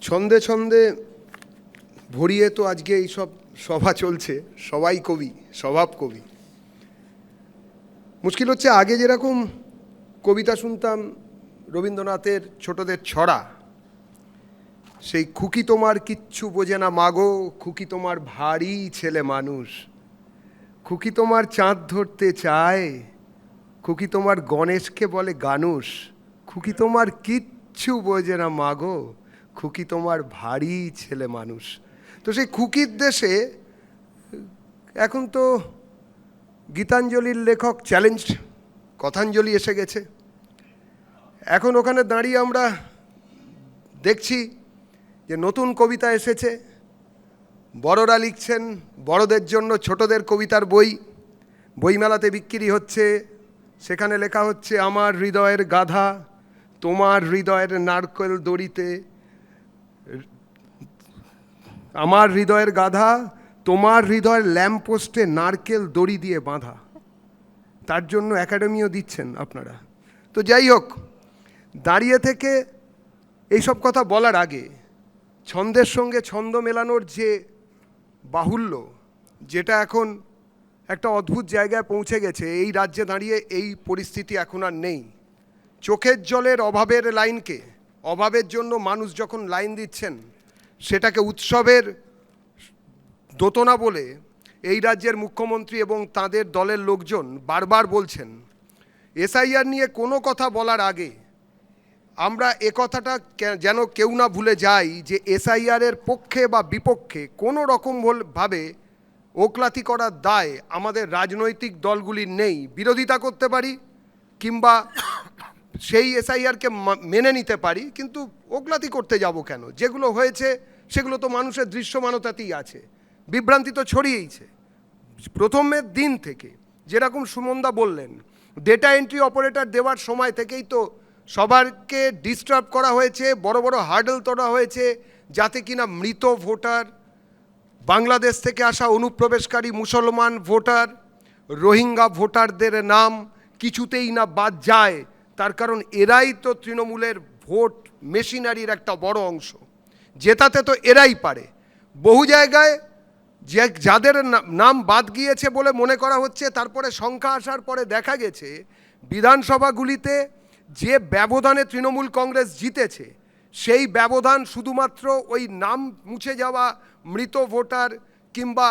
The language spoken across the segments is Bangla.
ছন্দে ছন্দে ভরিয়ে তো আজকে এইসব সভা চলছে, সবাই কবি, স্বভাব কবি। মুশকিল হচ্ছে আগে যেরকম কবিতা শুনতাম রবীন্দ্রনাথের ছোটদের ছড়া, সেই খুকি তোমার কিচ্ছু বোঝে না মাগো, খুকি তোমার ভারী ছেলে মানুষ, খুকি তোমার চাঁদ ধরতে চায়, খুকি তোমার গণেশকে বলে গানুষ, খুকি তোমার কিচ্ছু বোঝে না মাগো, খুকি তোমার ভারী ছেলে মানুষ। তো সেই খুকির দেশে এখন তো গীতাঞ্জলির লেখক চ্যালেঞ্জ কথাঞ্জলি এসে গেছে। এখন ওখানে দাঁড়িয়ে আমরা দেখছি যে নতুন কবিতা এসেছে, বড়রা লিখছেন বড়দের জন্য ছোটদের কবিতার বই, বইমেলাতে বিক্রি হচ্ছে। সেখানে লেখা হচ্ছে আমার হৃদয়ের গাধা তোমার হৃদয়ের নারকেল দড়িতে, আমার হৃদয়ের গাধা তোমার হৃদয়ের ল্যাম্পপোস্টে নারকেল দড়ি দিয়ে বাঁধা। তার জন্য একাডেমিও দিচ্ছেন আপনারা। তো যাই হোক, দাঁড়িয়ে থেকে এইসব কথা বলার আগে ছন্দের সঙ্গে ছন্দ মেলানোর যে বাহুল্য, যেটা এখন একটা অদ্ভুত জায়গায় পৌঁছে গেছে, এই রাজ্যে দাঁড়িয়ে এই পরিস্থিতি এখন আর নেই। চোখের জলের অভাবের লাইনকে, অভাবের জন্য মানুষ যখন লাইন দিচ্ছেন, সেটাকে উৎসবের দোতনা বলে এই রাজ্যের মুখ্যমন্ত্রী এবং তাদের দলের লোকজন বারবার বলছেন। এসআইআর নিয়ে কোনো কথা বলার আগে আমরা কথাটা যেন কেউ না ভুলে যাই যে এসআইআরের পক্ষে বা বিপক্ষে কোনো রকমভাবে ওকলাতি করার দায় আমাদের রাজনৈতিক দলগুলির নেই। বিরোধিতা করতে পারি কিংবা সেই এসআইআরকে মেনে নিতে পারি, কিন্তু ওকলাতি করতে যাব কেন? যেগুলো হয়েছে সেগুলো তো মানুষের দৃশ্যমানতাতেই আছে। বিভ্রান্তি তো ছড়িয়েইছে প্রথমের দিন থেকে। যেরকম সুমনদা বললেন, ডেটা এন্ট্রি অপারেটর দেওয়ার সময় থেকেই তো সবারকে ডিস্টার্ব করা হয়েছে, বড় বড় হার্ডল তোলা হয়েছে, যাতে কিনা মৃত ভোটার, বাংলাদেশ থেকে আসা অনুপ্রবেশকারী মুসলমান ভোটার, রোহিঙ্গা ভোটারদের নাম কিছুতেই না বাদ যায়। তার কারণ এরাই তো তৃণমূলের ভোট মেশিনারির একটা বড় অংশ, জেতাতে তো এরাই পারে। বহু জায়গায় যে যাদের নাম বাদ গিয়েছে বলে মনে করা হচ্ছে, তারপরে সংখ্যা আসার পরে দেখা গেছে বিধানসভাগুলিতে যে ব্যবধানে তৃণমূল কংগ্রেস জিতেছে, সেই ব্যবধান শুধুমাত্র ওই নাম মুছে যাওয়া মৃত ভোটার কিংবা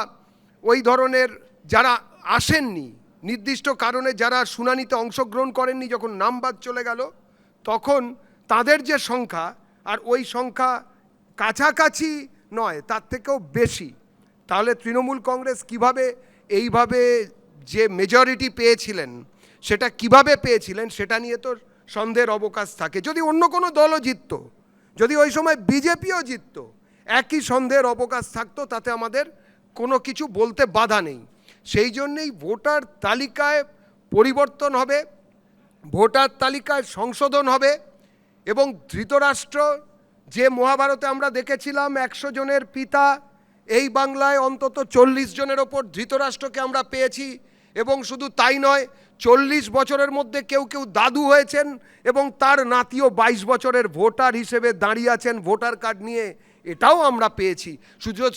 ওই ধরনের যারা আসেননি, নির্দিষ্ট কারণে যারা শুনানিতে অংশগ্রহণ করেননি, যখন নাম বাদ চলে গেল তখন তাদের যে সংখ্যা, আর ওই সংখ্যা কাছাকাছি নয়, তার থেকেও বেশি। তাহলে তৃণমূল কংগ্রেস কিভাবে এইভাবে যে মেজরিটি পেয়েছিলেন, সেটা কিভাবে পেয়েছিলেন সেটা নিয়ে তো সন্দেহের অবকাশ থাকে। যদি অন্য কোনো দলও জিতত, যদি ওই সময় বিজেপিও জিতত, একই সন্দেহের অবকাশ থাকতো, তাতে আমাদের কোনো কিছু বলতে বাধা নেই। সেই জন্যেই ভোটার তালিকায় পরিবর্তন হবে, ভোটার তালিকায় সংশোধন হবে, এবং ধৃতরাষ্ট্র যে মহাভারতে আমরা দেখেছিলাম 100 জনের পিতা, এই বাংলায় অন্তত 40 জনের ওপর ধৃতরাষ্ট্রকে আমরা পেয়েছি। এবং শুধু তাই নয়, 40 বছরের মধ্যে কেউ কেউ দাদু হয়েছেন এবং তার নাতিও 22 বছরের ভোটার হিসেবে দাঁড়িয়ে আছেন ভোটার কার্ড নিয়ে, এটাও আমরা পেয়েছি।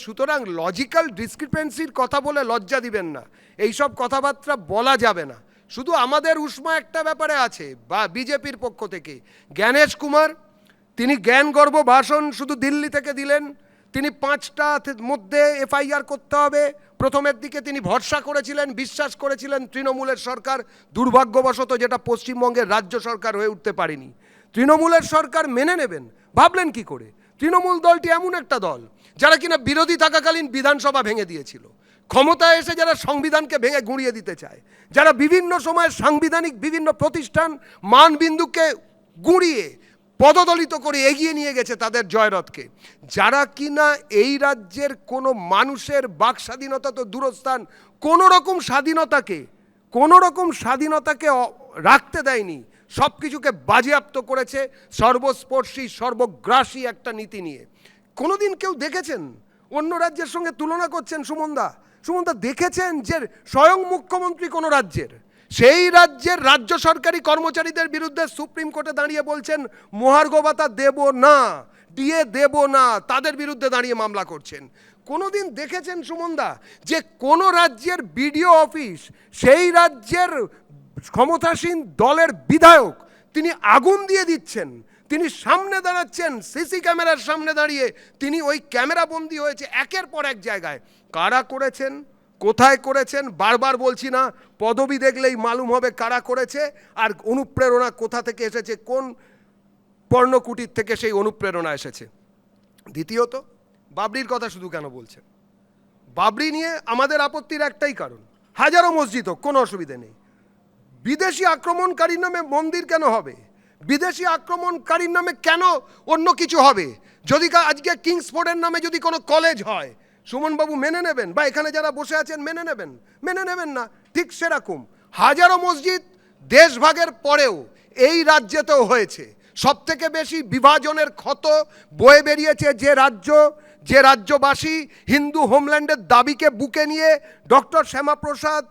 সুতরাং লজিক্যাল ডিসক্রিপেন্সির কথা বলে লজ্জা দিবেন না, এইসব কথাবার্তা বলা যাবে না। শুধু আমাদের উষ্মা একটা ব্যাপারে আছে, বা বিজেপির পক্ষ থেকে জ্ঞানেশ কুমার, তিনি জ্ঞানগর্ভ ভাষণ শুধু দিল্লি থেকে দিলেন। তিনি 5টা মধ্যে এফআইআর করতে হবে। প্রথমের দিকে তিনি ভরসা করেছিলেন, বিশ্বাস করেছিলেন তৃণমূলের সরকার, দুর্ভাগ্যবশত যেটা পশ্চিমবঙ্গের রাজ্য সরকার হয়ে উঠতে পারেনি। তৃণমূলের সরকার মেনে নেবেন ভাবলেন কি করে? তৃণমূল দলটি এমন একটা দল যারা কিনা বিরোধী থাকাকালীন বিধানসভা ভেঙে দিয়েছিল, ক্ষমতায় এসে যারা সংবিধানকে ভেঙে গুঁড়িয়ে দিতে চায়, যারা বিভিন্ন সময় সাংবিধানিক বিভিন্ন প্রতিষ্ঠান মানবিন্দুকে গুঁড়িয়ে পদদলিত করে এগিয়ে নিয়ে গেছে তাদের জয়রথকে, যারা কিনা এই রাজ্যের কোনো মানুষের বাক স্বাধীনতা তো দূরস্থান, কোনো রকম স্বাধীনতাকে রাখতে দেয়নি, সব কিছুকে বাজেয়াপ্ত করেছে সর্বস্পর্শী সর্বগ্রাসী একটা নীতি নিয়ে। কোনোদিন কেউ দেখেছেন অন্য রাজ্যের সঙ্গে তুলনা করছেন? সুমনদা দেখেছেন যে স্বয়ং মুখ্যমন্ত্রী কোনো রাজ্যের, সেই রাজ্যের রাজ্য সরকারি কর্মচারীদের বিরুদ্ধে সুপ্রিম কোর্টে দাঁড়িয়ে বলছেন মহার্ঘ ভাতা দেব না, দিয়ে দেব না, তাদের বিরুদ্ধে দাঁড়িয়ে মামলা করছেন। কোনোদিন দেখেছেন সুমনদা যে কোনো রাজ্যের বিডিও অফিস, সেই রাজ্যের ক্ষমতাসীন দলের বিধায়ক, তিনি আগুন দিয়ে দিচ্ছেন, তিনি সামনে দাঁড়াচ্ছেন, সিসি ক্যামেরার সামনে দাঁড়িয়ে তিনি ওই ক্যামেরা বন্দী হয়েছে একের পর এক জায়গায়। কারা করেছেন, কোথায় করেছেন, বারবার বলছি না, পদবি দেখলেই মালুম হবে কারা করেছে, আর অনুপ্রেরণা কোথা থেকে এসেছে, কোন পর্ণকুটির থেকে সেই অনুপ্রেরণা এসেছে। দ্বিতীয়ত, বাবরির কথা শুধু কেন বলছেন? বাবরি নিয়ে আমাদের আপত্তির একটাই কারণ, হাজারো মসজিদ হোক, কোনো অসুবিধে নেই, বিদেশি আক্রমণকারীর নামে মন্দির কেন হবে? বিদেশি আক্রমণকারীর নামে কেন অন্য কিছু হবে? যদি আজকে কিংসফোর্ডের নামে যদি কোনো কলেজ হয়, সুমনবাবু মেনে নেবেন? বা এখানে যারা বসে আছেন মেনে নেবেন? মেনে নেবেন না। ঠিক সেরকম হাজারো মসজিদ দেশভাগের পরেও এই রাজ্যেতেও হয়েছে। সব থেকে বেশি বিভাজনের ক্ষত বয়ে বেরিয়েছে যে রাজ্যবাসী হিন্দু হোমল্যান্ডের দাবিকে বুকে নিয়ে ডক্টর শ্যামাপ্রসাদ,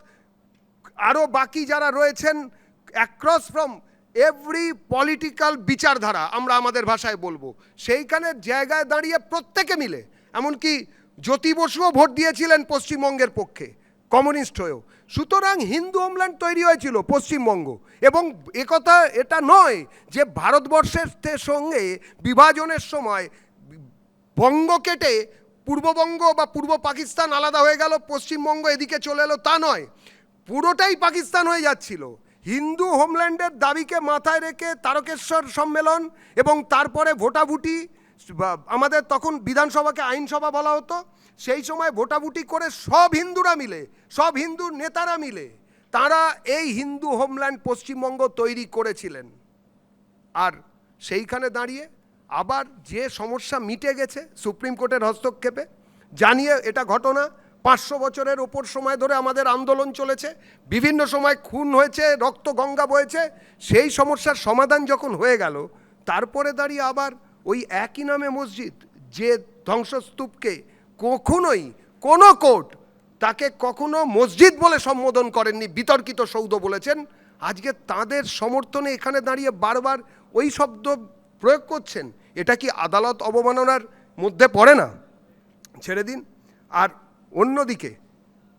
আরও বাকি যারা রয়েছেন, অ্যাক্রস ফ্রম এভরি পলিটিক্যাল বিচারধারা আমরা আমাদের ভাষায় বলবো, সেইখানের জায়গায় দাঁড়িয়ে প্রত্যেকে মিলে, এমনকি জ্যোতি বসুও ভোট দিয়েছিলেন পশ্চিমবঙ্গের পক্ষে, কমিউনিস্ট হয়েও। সুতরাং হিন্দু হোমল্যান্ড তৈরি হয়েছিল পশ্চিমবঙ্গ, এবং একথা এটা নয় যে ভারতবর্ষের সঙ্গে বিভাজনের সময় বঙ্গ কেটে পূর্ববঙ্গ বা পূর্ব পাকিস্তান আলাদা হয়ে গেল, পশ্চিমবঙ্গ এদিকে চলে এলো, তা নয়, পুরোটাই পাকিস্তান হয়ে যাচ্ছিল। হিন্দু হোমল্যান্ডের দাবিকে মাথায় রেখে তারকেশ্বর সম্মেলন এবং তারপরে ভোটাভুটি, আমাদের তখন বিধানসভাকে আইনসভা বলা হতো, সেই সময় ভোটাভুটি করে সব হিন্দুরা মিলে, সব হিন্দু নেতারা মিলে তারা এই হিন্দু হোমল্যান্ড পশ্চিমবঙ্গ তৈরি করেছিলেন। আর সেইখানে দাঁড়িয়ে আবার যে সমস্যা মিটে গেছে সুপ্রিম কোর্টের হস্তক্ষেপে, জানিয়ে এটা ঘটনা 500 বছরের ওপর সময় ধরে আমাদের আন্দোলন চলেছে, বিভিন্ন সময় খুন হয়েছে, রক্ত গঙ্গা বয়েছে, সেই সমস্যার সমাধান যখন হয়ে গেল, তারপরে দাঁড়িয়ে আবার ওই একই নামে মসজিদ, যে ধ্বংসস্তূপকে কখনোই কোনো কোর্ট তাকে কখনো মসজিদ বলে সম্বোধন করেননি, বিতর্কিত সৌধ বলেছেন, আজকে তাদের সমর্থনে এখানে দাঁড়িয়ে বারবার ওই শব্দ প্রয়োগ করছেন। এটা কি আদালত অবমাননার মধ্যে পড়ে না? ছেড়ে দিন। আর অন্যদিকে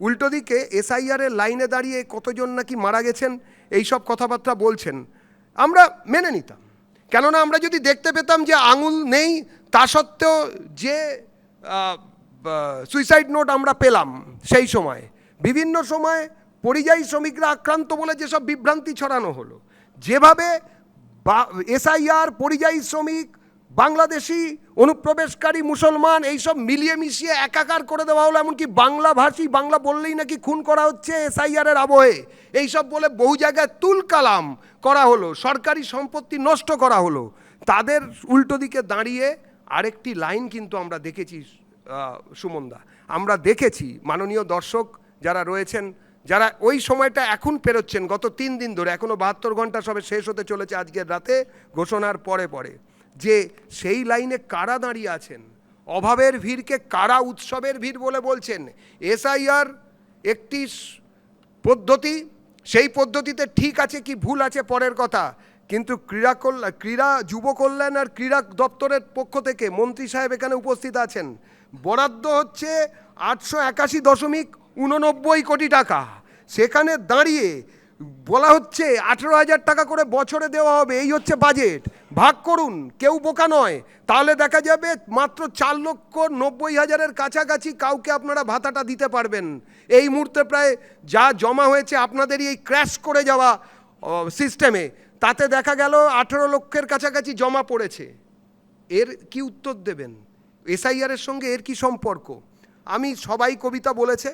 উল্টো দিকে এসআইআরের লাইনে দাঁড়িয়ে কতজন নাকি মারা গেছেন, এই সব কথাবার্তা বলছেন, আমরা মেনে নিতাম। কেননা আমরা যদি দেখতে পেতাম যে আঙুল নেই, তা সত্ত্বেও যে সুইসাইড নোট আমরা পেলাম, সেই সময় বিভিন্ন সময় পরিযায়ী শ্রমিকরা আক্রান্ত বলে যেসব বিভ্রান্তি ছড়ানো হলো, যেভাবে এসআইআর, পরিযায়ী শ্রমিক, বাংলাদেশি, অনুপ্রবেশকারী, মুসলমান, এইসব মিলিয়ে মিশিয়ে একাকার করে দেওয়া হলো, এমনকি বাংলাভাষী, বাংলা বললেই নাকি খুন করা হচ্ছে এসআইআরের আবহে, এইসব বলে বহু জায়গায় তুলকালাম করা হলো, সরকারি সম্পত্তি নষ্ট করা হলো। তাদের উল্টো দিকে দাঁড়িয়ে আরেকটি লাইন কিন্তু আমরা দেখেছি সুমনদা, আমরা দেখেছি, মাননীয় দর্শক যারা রয়েছেন, যারা ওই সময়টা এখন পেরোচ্ছেন, গত 3 দিন ধরে, এখনও 72 ঘন্টা সবে শেষ হতে চলেছে আজকের রাতে ঘোষণার পরে পরে, যে সেই লাইনে কারা দাঁড়িয়ে আছেন, অভাবের ভিড়কে কারা উৎসবের ভিড় বলে বলছেন। এসআইআর একটি পদ্ধতি, সেই পদ্ধতিতে ঠিক আছে কি ভুল আছে পরের কথা, কিন্তু ক্রীড়া যুব কল্যাণ আর ক্রীড়া দপ্তরের পক্ষ থেকে মন্ত্রী সাহেব এখানে উপস্থিত আছেন, বরাদ্দ হচ্ছে 881.89 কোটি টাকা। সেখানে দাঁড়িয়ে বলা হচ্ছে 18,000 টাকা করে বছরে দেওয়া হবে, এই হচ্ছে বাজেট, ভাগ করুন, কেউ বোকা নয়। তাহলে দেখা যাবে মাত্র 4,90,000-এর কাছাকাছি কাউকে আপনারা ভাতাটা দিতে পারবেন। এই মুহূর্তে প্রায় যা জমা হয়েছে আপনাদেরই এই ক্র্যাশ করে যাওয়া সিস্টেমে, তাতে দেখা গেল 18 লক্ষের কাছাকাছি জমা পড়েছে। এর কি উত্তর দেবেন? এসআইআরের সঙ্গে এর কি সম্পর্ক? আমি, সবাই কবিতা বলেছে,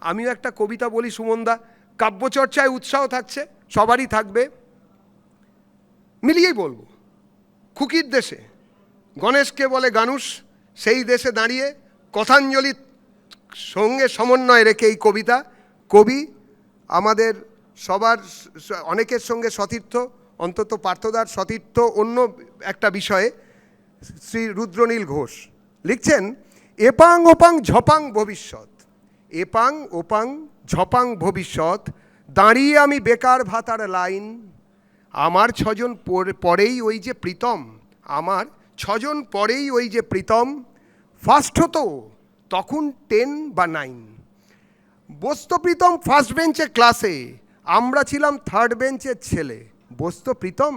আমিও একটা কবিতা বলি সুমনদা, কাব্যচর্চায় উৎসাহ থাকছে, সবারই থাকবে, মিলিয়েই বলবো। খুকির দেশে গণেশকে বলে গানুষ, সেই দেশে দাঁড়িয়ে কথাঞ্জলির সঙ্গে সমন্বয় রেখে এই কবিতা, কবি আমাদের সবার, অনেকের সঙ্গে সতীর্থ, অন্তত পার্থদার সতীর্থ অন্য একটা বিষয়ে, শ্রী রুদ্রনীল ঘোষ লিখছেন, এপাং ওপাং ঝপাং ভবিষ্যৎ, এপাং ওপাং ঝপাং ভবিষ্যৎ, দাঁড়িয়ে আমি বেকার ভাতার লাইন, আমার 6 জন পরেই ওই যে প্রীতম, আমার ছজন পরেই ওই যে প্রীতম, ফার্স্ট হতো তখন 10 বা 9। বসতো প্রীতম ফার্স্ট বেঞ্চে ক্লাসে, আমরা ছিলাম থার্ড বেঞ্চের ছেলে। বসতো প্রীতম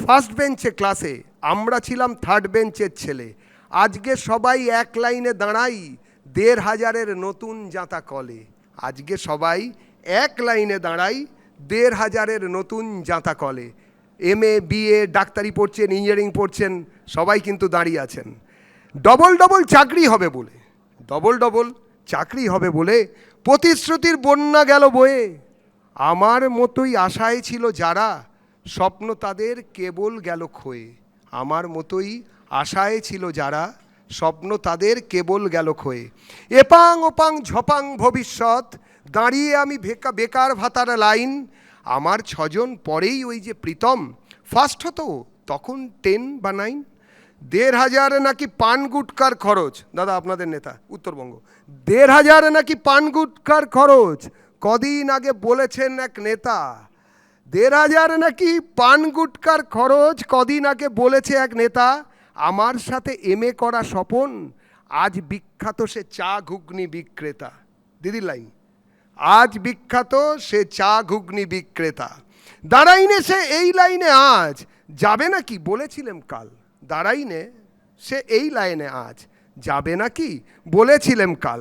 ফার্স্ট বেঞ্চে ক্লাসে, আমরা ছিলাম থার্ড বেঞ্চের ছেলে। আজকে সবাই এক লাইনে দাঁড়াই 1,500-এর নতুন জাঁতা কলে। আজকে সবাই এক লাইনে দাঁড়াই 1,500-এর নতুন জাঁতা কলে। MA BA ডাক্তারি পড়ছেন, ইঞ্জিনিয়ারিং পড়ছেন, সবাই কিন্তু দাঁড়িয়ে আছেন। ডবল ডবল চাকরি হবে বলে, ডবল ডবল চাকরি হবে বলে প্রতিশ্রুতির বন্যা গেল বয়ে। আমার মতোই আশায় ছিল যারা, স্বপ্ন তাদের কেবল গেল ক্ষয়ে। আমার মতোই আশায় ছিল যারা, স্বপ্ন তাদের কেবল গেল ক্ষয়ে। এপাং ওপাং ঝপাং ভবিষ্যৎ, দাঁড়িয়ে আমি বেকার ভাতার লাইন। আমার 6জন পরেই ওই যে প্রীতম, ফার্স্ট হতো তখন 10 বা 9। 1,500 নাকি পান গুটকার খরচ, দাদা আপনাদের নেতা উত্তরবঙ্গ, 1,500 নাকি পান গুটকার খরচ, কদিন আগে বলেছেন এক নেতা। 1,500 নাকি পান গুটকার খরচ, কদিন আগে বলেছে এক নেতা। আমার সাথে MA করা স্বপন, আজ বিখ্যাত সে চা ঘুগনি বিক্রেতা। দিদির লাইন, আজ বিখ্যাত সে চা ঘুগনি বিক্রেতা। দাঁড়াইনে সে এই লাইনে আজ, যাবে নাকি বলেছিলাম কাল। দাঁড়াইনে সে এই লাইনে আজ, যাবে নাকি বলেছিলাম কাল।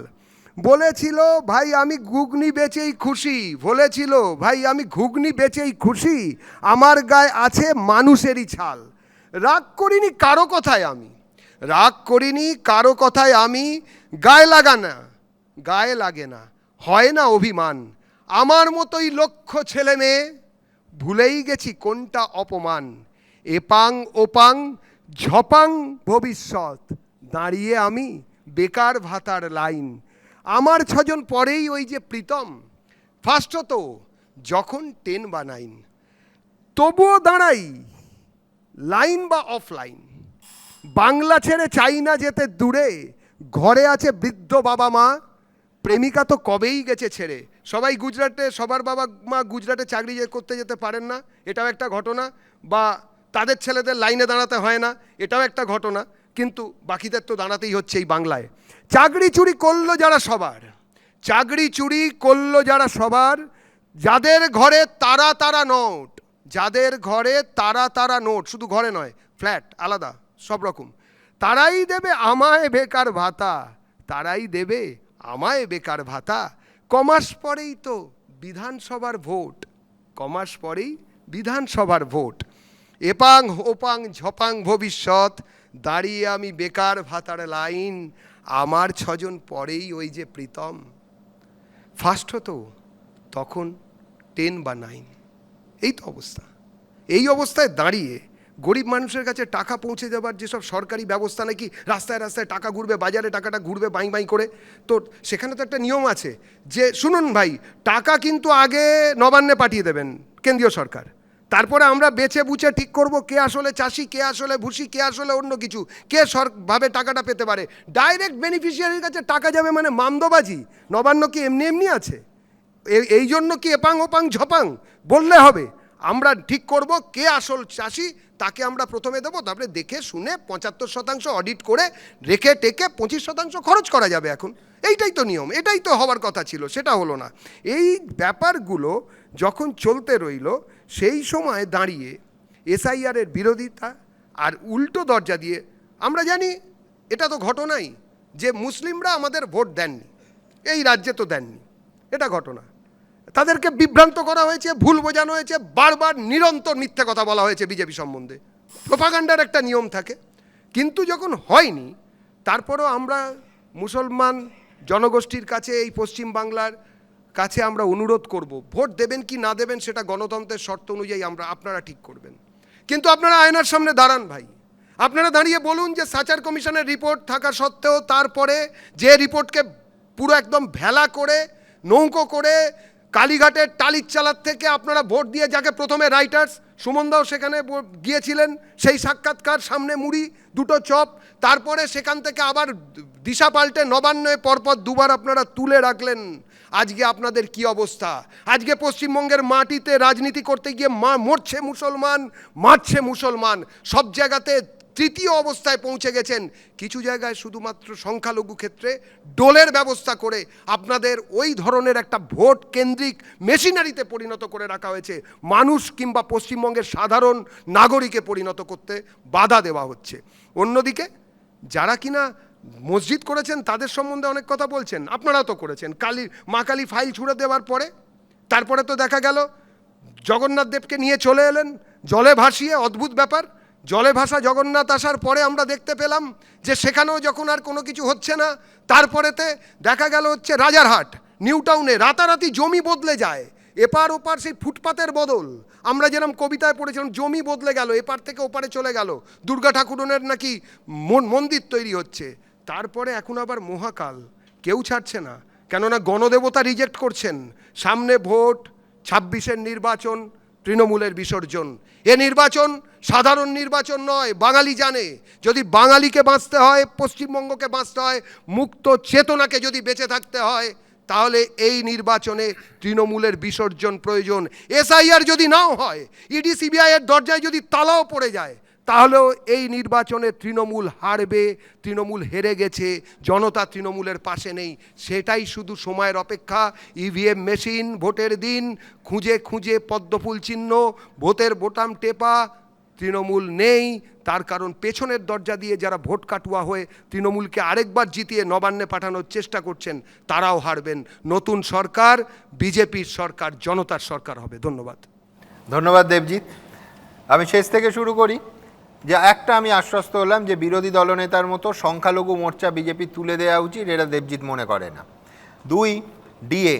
বলেছিল ভাই আমি ঘুগনি বেচেই খুশি, বলেছিল ভাই আমি ঘুগনি বেচেই খুশি, আমার গায়ে আছে মানুষেরই ছাল। রাগ করিনি কারো কথায় আমি, রাগ করিনি কারো কথায় আমি, গায়ে লাগা না, গায়ে লাগে না, হয় না অভিমান। আমার মতোই লক্ষ ছেলে মেয়ে, ভুলেই গেছি কোনটা অপমান। এপাং ওপাং ঝপাং ভবিষ্যৎ, দাঁড়িয়ে আমি বেকার ভাতার লাইন। আমার 6জন পরেই ওই যে প্রীতম, ফার্স্ট হতো যখন 10 বা 9। তবুও দাঁড়াই লাইন বা অফলাইন, বাংলা ছেড়ে চাইনা যেতে দূরে, ঘরে আছে বৃদ্ধ বাবা মা, প্রেমিকা তো কবেই গেছে ছেড়ে। সবাই গুজরাটে, সবার বাবা মা গুজরাটে চাকরি করতে যেতে পারেন না, এটাও একটা ঘটনা। বা তাদের ছেলেদের লাইনে দাঁড়াতে হয় না, এটাও একটা ঘটনা। কিন্তু বাকিদের তো দাঁড়াতেই হচ্ছে এই বাংলায়। চাকরি চুরি করলো যারা সবার, চাকরি চুরি করলো যারা সবার, যাদের ঘরে তারা তারা নোট, যাদের ঘরে তারা তারা নোট, শুধু ঘরে নয় ফ্ল্যাট আলাদা সব রকম, তারাই দেবে আমায় বেকার ভাতা, তারাই দেবে আমায় বেকার ভাতা। কমাস পরেই তো বিধানসভার ভোট, কমাস পরেই বিধানসভার ভোট। এপাং ওপাং ঝপাং ভবিষ্যৎ, দাঁড়িয়ে আমি বেকার ভাতার লাইন। আমার 6জন পরেই ওই যে প্রীতম, ফার্স্ট হতো তখন 10 বা 9। এই তো অবস্থা। এই অবস্থায় দাঁড়িয়ে গরিব মানুষের কাছে টাকা পৌঁছে দেওয়ার যেসব সরকারি ব্যবস্থা, নাকি রাস্তায় রাস্তায় টাকা ঘুরবে, বাজারে টাকাটা ঘুরবে বাই বাই করে, তো সেখানে তো একটা নিয়ম আছে যে শুনুন ভাই, টাকা কিন্তু আগে নবান্নে পাঠিয়ে দেবেন কেন্দ্রীয় সরকার, তারপরে আমরা বেছে বুঝে ঠিক করব কে আসলে চাষি, কে আসলে ভুসি, কে আসলে অন্য কিছু, কে ভাবে টাকাটা পেতে পারে। ডাইরেক্ট বেনিফিশিয়ারির কাছে টাকা যাবে মানে মামদোবাজি। নবান্ন কি এমনি এমনি আছে? এই জন্য কি এপাং ওপাং ঝপাং বললে হবে? আমরা ঠিক করব কে আসল চাষি, তাকে আমরা প্রথমে দেবো, তারপরে দেখে শুনে 75% অডিট করে রেখে টেকে 25% খরচ করা যাবে। এখন এইটাই তো নিয়ম, এটাই তো হওয়ার কথা ছিল, সেটা হলো না। এই ব্যাপারগুলো যখন চলতে রইল, সেই সময় দাঁড়িয়ে SIR-এর বিরোধিতা আর উল্টো দরজা দিয়ে, আমরা জানি এটা তো ঘটনাই যে মুসলিমরা আমাদের ভোট দেননি, এই রাজ্যে তো দেননি, এটা ঘটনা। তাদেরকে বিভ্রান্ত করা হয়েছে, ভুল বোঝানো হয়েছে, বারবার নিরন্তর মিথ্যে কথা বলা হয়েছে বিজেপি সম্বন্ধে। প্রোপাগান্ডার একটা নিয়ম থাকে। কিন্তু যখন হয়নি, তারপরও আমরা মুসলমান জনগোষ্ঠীর কাছে, এই পশ্চিম বাংলার কাছে আমরা অনুরোধ করব, ভোট দেবেন কি না দেবেন সেটা গণতন্ত্রের শর্ত অনুযায়ী আপনারা ঠিক করবেন। কিন্তু আপনারা আয়নার সামনে দাঁড়ান ভাই, আপনারা দাঁড়িয়ে বলুন যে সাচার কমিশনের রিপোর্ট থাকা সত্ত্বেও তারপরে যে রিপোর্টকে পুরো একদম ভেলা করে, নৌকো করে, কালীঘাটের টালির চালার থেকে আপনারা ভোট দিয়ে, যাকে প্রথমে রাইটার্স সুমনদাও সেখানে গিয়েছিলেন, সেই সাক্ষাৎকার, সামনে মুড়ি দুটো চপ, তারপরে সেখান থেকে আবার দিশা পাল্টে নবান্নে পরপর দুবার আপনারা তুলে রাখলেন। আজকে আপনাদের কি অবস্থা? আজকে পশ্চিমবঙ্গের মাটিতে রাজনীতি করতে গিয়ে মরছে মুসলমান, মারছে মুসলমান, সব জায়গাতে তৃতীয় অবস্থায় পৌঁছে গেছেন। কিছু জায়গায় শুধুমাত্র সংখ্যালঘু ক্ষেত্রে ডোলের ব্যবস্থা করে আপনাদের ওই ধরনের একটা ভোট কেন্দ্রিক মেশিনারিতে পরিণত করে রাখা হয়েছে। মানুষ কিংবা পশ্চিমবঙ্গের সাধারণ নাগরিকে পরিণত করতে বাধা দেওয়া হচ্ছে। অন্যদিকে যারা কিনা মসজিদ করেছেন তাদের সম্বন্ধে অনেক কথা বলছেন, আপনারাও তো করেছেন। মা কালী ফাইল ছুঁড়ে দেওয়ার পরে তারপরে তো দেখা গেল জগন্নাথ দেবকে নিয়ে চলে এলেন জলে ভাসিয়ে। অদ্ভুত ব্যাপার, জলে ভাসা জগন্নাথ আসার পরে আমরা দেখতে পেলাম যে সেখানেও যখন আর কোনো কিছু হচ্ছে না, তারপরেতে দেখা গেল হচ্ছে রাজারহাট নিউ টাউনে রাতারাতি জমি বদলে যায়। এপার ওপার সেই ফুটপাতের বদল, আমরা যেরকম কবিতায় পড়েছিলাম জমি বদলে গেল, এপার থেকে ওপারে চলে গেল। দুর্গা ঠাকুরনের নাকি মন্দির তৈরি হচ্ছে। তারপরে এখন আবার মহাকাল, কেউ ছাড়ছে না, কেননা গণদেবতা রিজেক্ট করছেন। সামনে ভোট, 26-এর নির্বাচন, তৃণমূলের বিসর্জন। এ নির্বাচন সাধারণ নির্বাচন নয়, বাঙালি জানে যদি বাঙালিকে বাঁচতে হয়, পশ্চিমবঙ্গকে বাঁচতে হয়, মুক্ত চেতনাকে যদি বেঁচে থাকতে হয়, তাহলে এই নির্বাচনে তৃণমূলের বিসর্জন প্রয়োজন। এসআইআর যদি নাও হয়, ইডি সিবিআইয়ের দরজায় যদি তালাও পড়ে যায়, তাহলেও এই নির্বাচনে তৃণমূল হারবে। তৃণমূল হেরে গেছে, জনতা তৃণমূলের পাশে নেই, সেটাই শুধু সময়ের অপেক্ষা। ইভিএম মেশিন, ভোটের দিন খুঁজে খুঁজে পদ্মফুল চিহ্ন, ভোটের বোতাম টেপা, তৃণমূল নেই। তার কারণ পেছনের দরজা দিয়ে যারা ভোট কাটুয়া হয়ে তৃণমূলকে আরেকবার জিতিয়ে নবান্নে পাঠানোর চেষ্টা করছেন, তারাও হারবেন। নতুন সরকার বিজেপির সরকার, জনতার সরকার হবে। ধন্যবাদ। ধন্যবাদ দেবজিৎ। আমি শেষ থেকে শুরু করি। যে একটা আমি আশ্বস্ত হলাম যে বিরোধী দলনেতার মতো সংখ্যালঘু মোর্চা বিজেপি তুলে দেওয়া উচিত, এটা দেবজিৎ মনে করে না। 2, ডিএ।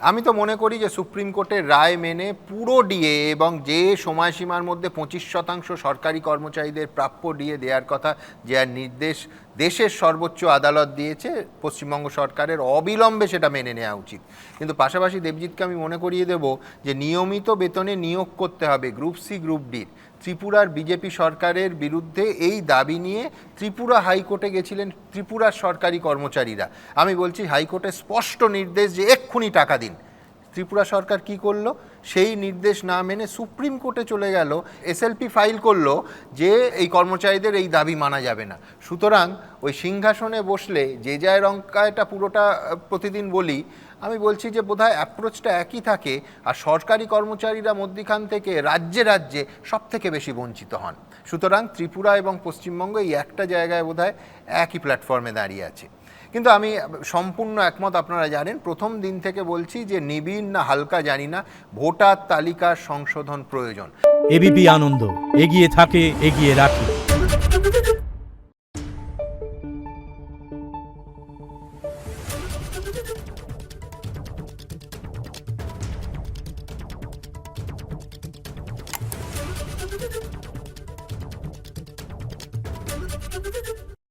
আমি তো মনে করি যে সুপ্রিম কোর্টের রায় মেনে পুরো ডিএ এবং যে সময়সীমার মধ্যে 25% সরকারি কর্মচারীদের প্রাপ্য ডিএ দেওয়ার কথা, যে নির্দেশ দেশের সর্বোচ্চ আদালত দিয়েছে, পশ্চিমবঙ্গ সরকারের অবিলম্বে সেটা মেনে নেওয়া উচিত। কিন্তু পাশাপাশি দেবজিৎকে আমি মনে করিয়ে দেব যে নিয়মিত বেতনে নিয়োগ করতে হবে গ্রুপ সি গ্রুপ ডির। ত্রিপুরার বিজেপি সরকারের বিরুদ্ধে এই দাবি নিয়ে ত্রিপুরা হাইকোর্টে গেছিলেন ত্রিপুরার সরকারি কর্মচারীরা। আমি বলছি হাইকোর্টের স্পষ্ট নির্দেশ যে এক্ষুনি টাকা দিন। ত্রিপুরা সরকার কি করলো? সেই নির্দেশ না মেনে সুপ্রিম কোর্টে চলে গেল, এসএলপি ফাইল করলো যে এই কর্মচারীদের এই দাবি মানা যাবে না। সুতরাং ওই সিংহাসনে বসলে যে যায় রঙ্কায়টা পুরোটা প্রতিদিন বলি, আমি বলছি যে বোধহয় অ্যাপ্রোচটা একই থাকে, আর সরকারি কর্মচারীরা মধ্যিখান থেকে রাজ্যে রাজ্যে সব থেকে বেশি বঞ্চিত হন। সুতরাং ত্রিপুরা এবং পশ্চিমবঙ্গ এই একটা জায়গায় বোধহয় একই প্ল্যাটফর্মে দাঁড়িয়ে আছে। কিন্তু আমি সম্পূর্ণ একমত, আপনারা জানেন প্রথম দিন থেকে বলছি যে নিবিড় না হালকা জানি না, ভোটার তালিকার সংশোধন প্রয়োজন। এবিপি আনন্দ, এগিয়ে থাকে, এগিয়ে রাখে।